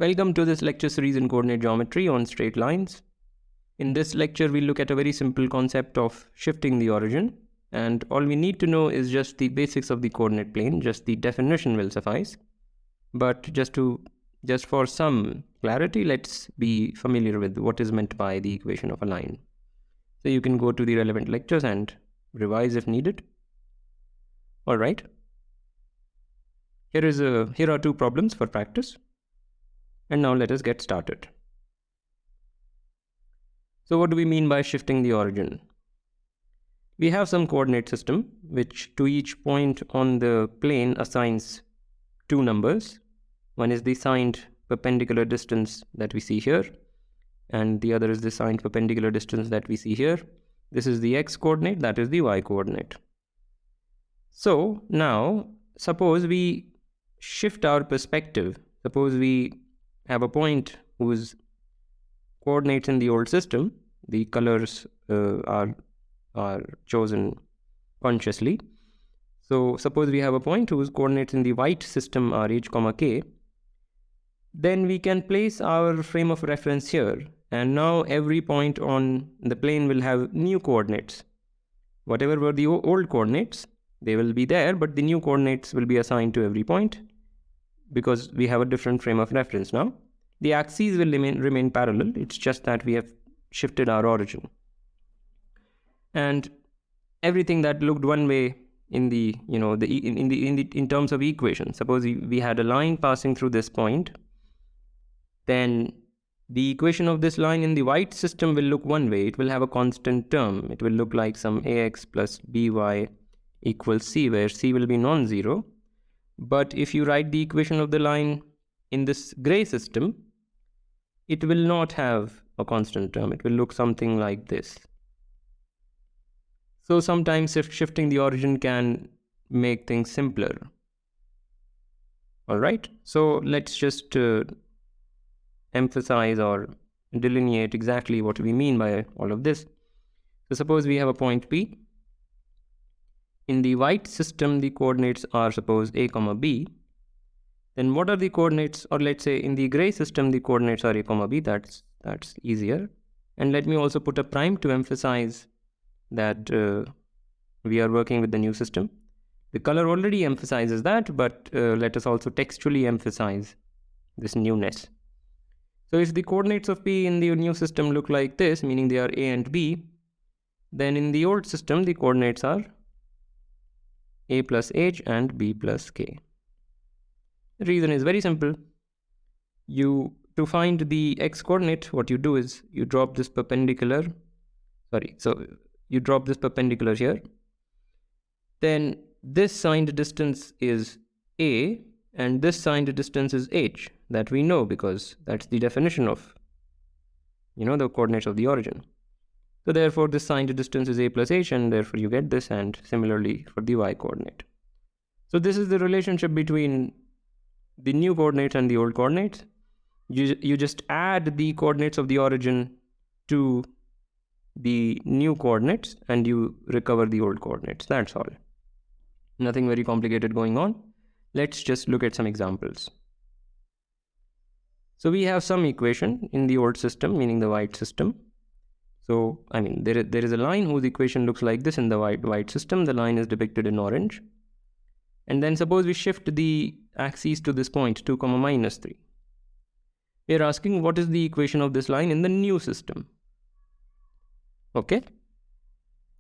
Welcome to this lecture series in coordinate geometry on straight lines. In this lecture, we'll look at a very simple concept of shifting the origin, and all we need to know is just the basics of the coordinate plane. Just the definition will suffice. But just for some clarity, let's be familiar with what is meant by the equation of a line. So you can go to the relevant lectures and revise if needed. All right. Here are two problems for practice. And now let us get started. So what do we mean by shifting the origin? We have some coordinate system which to each point on the plane assigns two numbers. One is the signed perpendicular distance that we see here, and the other is the signed perpendicular distance that we see here. This is the x coordinate, that is the y coordinate. So now suppose we shift our perspective. Suppose we have a point whose coordinates in the old system, the colors are chosen consciously. So suppose we have a point whose coordinates in the white system are h, k. Then we can place our frame of reference here, and now every point on the plane will have new coordinates. Whatever were the old coordinates, they will be there, but the new coordinates will be assigned to every point because we have a different frame of reference now. The axes will remain parallel. It's just that we have shifted our origin. And everything that looked one way in the in terms of equation. Suppose we had a line passing through this point, then the equation of this line in the white system will look one way. It will have a constant term. It will look like some ax plus by equals c, where c will be non-zero. But if you write the equation of the line in this gray system, it will not have a constant term. It will look something like this. So sometimes shifting the origin can make things simpler. All right. So let's just emphasize or delineate exactly what we mean by all of this. So suppose we have a point P. In the white system, the coordinates are suppose a, b. Then what are the coordinates? Or let's say in the gray system, the coordinates are a, b. That's easier. And let me also put a prime to emphasize that we are working with the new system. The color already emphasizes that, but let us also textually emphasize this newness. So if the coordinates of P in the new system look like this, meaning they are a and b, then in the old system, the coordinates are a plus h and b plus k. The reason is very simple. To find the x coordinate, what you do is you drop this perpendicular. You drop this perpendicular here. Then this signed distance is a, and this signed distance is h. That we know because that's the definition of, the coordinates of the origin. So therefore, this signed distance is a plus h, and therefore you get this, and similarly for the y coordinate. So this is the relationship between the new coordinates and the old coordinates. You just add the coordinates of the origin to the new coordinates and you recover the old coordinates. That's all. Nothing very complicated going on. Let's just look at some examples. So we have some equation in the old system, meaning the white system. So, there is a line whose equation looks like this in the white system. The line is depicted in orange. And then suppose we shift the axes to this point, 2, minus 3. We are asking what is the equation of this line in the new system. Okay.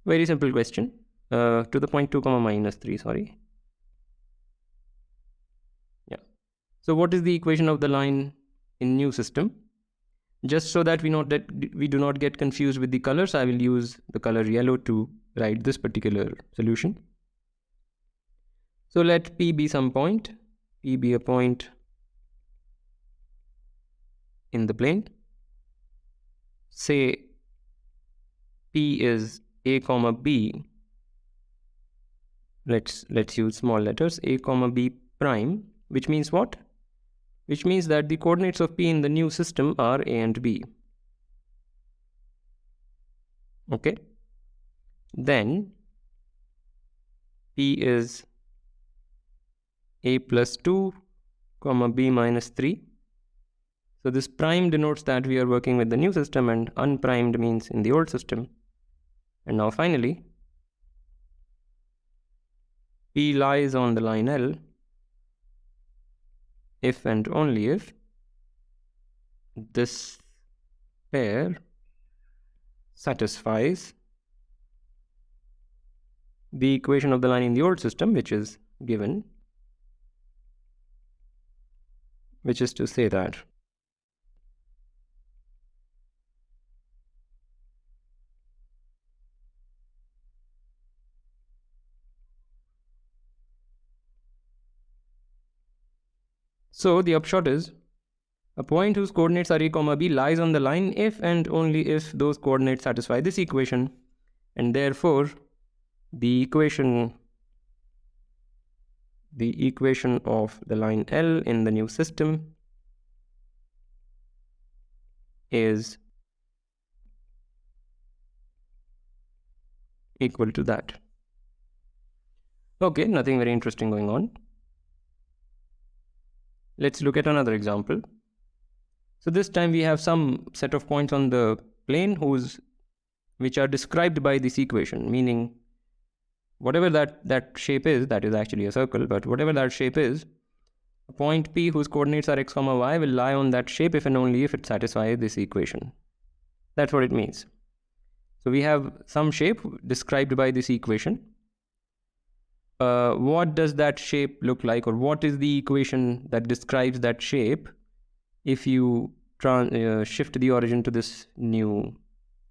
Very simple question. To the point 2, minus 3, sorry. Yeah. So what is the equation of the line in new system? Just so that we do not get confused with the colors, I will use the color yellow to write this particular solution. So let P be some point. P be a point in the plane. Say P is a, b. Let's use small letters, a, b prime, which means what? Which means that the coordinates of P in the new system are a and b. Okay. Then P is a plus 2, b minus 3. So this prime denotes that we are working with the new system, and unprimed means in the old system. And now finally, P lies on the line L if and only if this pair satisfies the equation of the line in the old system, which is given, which is to say that so the upshot is a point whose coordinates are a, b lies on the line if and only if those coordinates satisfy this equation, and therefore the equation of the line L in the new system is equal to that. Okay, nothing very interesting going on. Let's look at another example. So this time we have some set of points on the plane which are described by this equation, meaning whatever that shape is, that is actually a circle, but whatever that shape is, a point P whose coordinates are x, y will lie on that shape if and only if it satisfies this equation. That's what it means. So we have some shape described by this equation. What does that shape look like, or what is the equation that describes that shape if you shift the origin to this new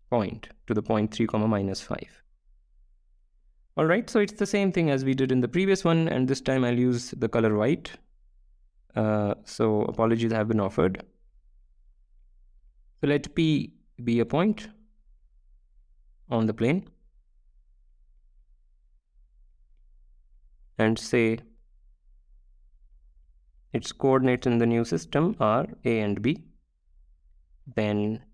point, to the point 3, -5? Alright, so it's the same thing as we did in the previous one, and this time I'll use the color white. So apologies have been offered. So let P be a point on the plane and say its coordinates in the new system are a and b. Then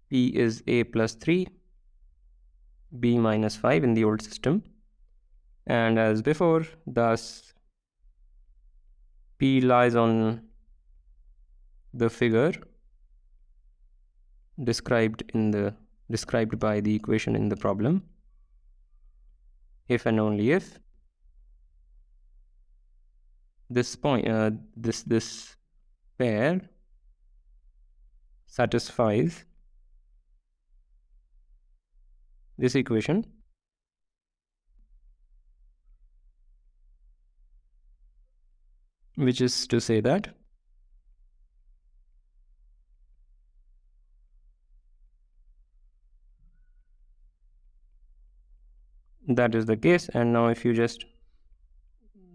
P is a plus 3, b minus 5 in the old system, and as before, thus P lies on the figure described by the equation in the problem if and only if this point this pair satisfies this equation, which is to say that that is the case. And now if you just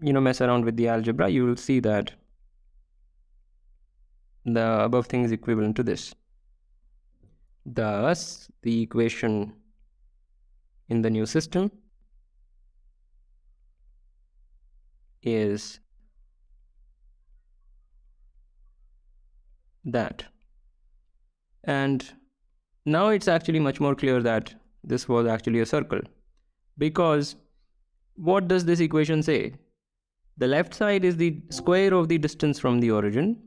mess around with the algebra, you will see that the above thing is equivalent to this. Thus the equation in the new system is that. And now it's actually much more clear that this was actually a circle, because what does this equation say? The left side is the square of the distance from the origin,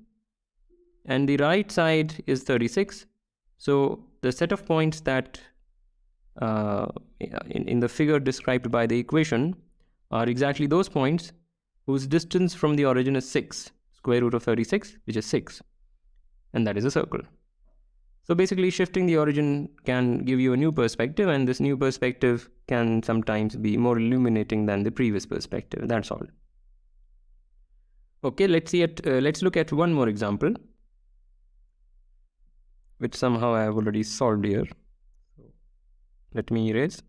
and the right side is 36. So the set of points that in the figure described by the equation are exactly those points whose distance from the origin is 6, square root of 36, which is 6, and that is a circle. So basically, shifting the origin can give you a new perspective, and this new perspective can sometimes be more illuminating than the previous perspective. That's all. Okay, let's look at one more example, which somehow I have already solved here. Let me erase.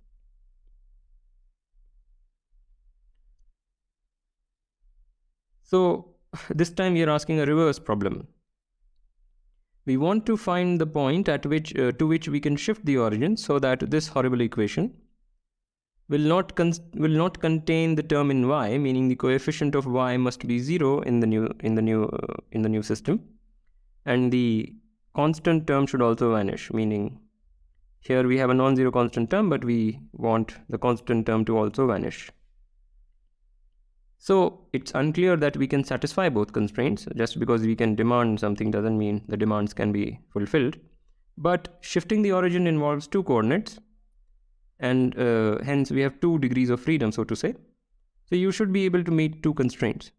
So this time we are asking a reverse problem. We want to find the point at which to which we can shift the origin so that this horrible equation will not contain the term in y, meaning the coefficient of y must be 0 in the new system, and the constant term should also vanish, meaning here we have a non-zero constant term, but we want the constant term to also vanish. So it's unclear that we can satisfy both constraints. Just because we can demand something doesn't mean the demands can be fulfilled. But shifting the origin involves two coordinates, and hence we have 2 degrees of freedom, so to say. So you should be able to meet 2 constraints,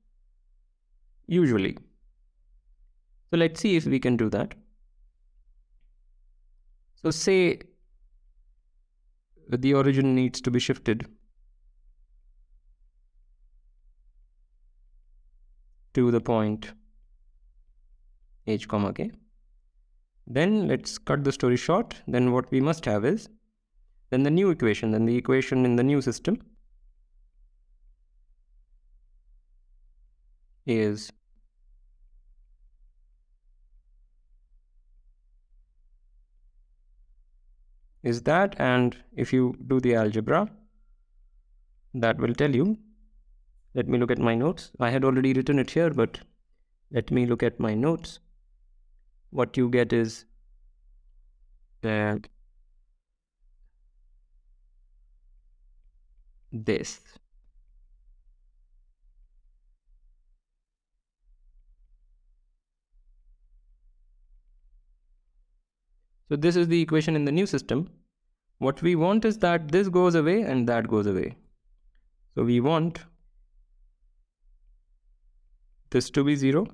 usually. So let's see if we can do that. So say the origin needs to be shifted to the point h comma k. Then let's cut the story short. Then what we must have is then the new equation, then the equation in the new system is that, and if you do the algebra, that will tell you. Let me look at my notes. I had already written it here, but let me look at my notes. What you get is that this. So this is the equation in the new system. What we want is that this goes away and that goes away. So we want this to be 0,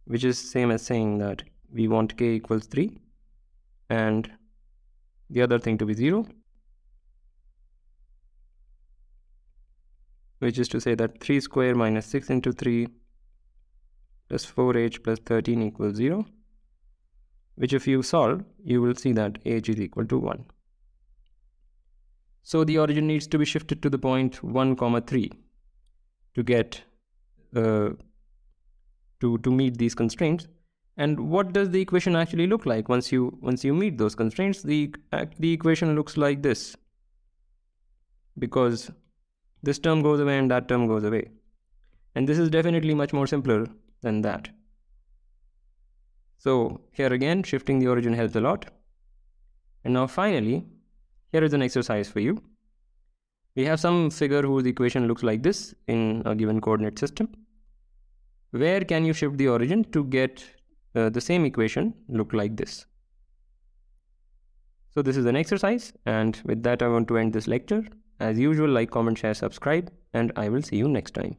which is same as saying that we want k equals 3, and the other thing to be 0, which is to say that 3 square minus 6 into 3 plus 4h plus 13 equals 0, which if you solve, you will see that h is equal to 1. So the origin needs to be shifted to the point 1 comma 3 to get to meet these constraints. And what does the equation actually look like once you meet those constraints? The equation looks like this, because this term goes away and that term goes away. And this is definitely much more simpler than that. So here again, shifting the origin helps a lot. And now finally, here is an exercise for you. We have some figure whose equation looks like this in a given coordinate system. Where can you shift the origin to get the same equation look like this? So this is an exercise, and with that I want to end this lecture. As usual, like, comment, share, subscribe, and I will see you next time.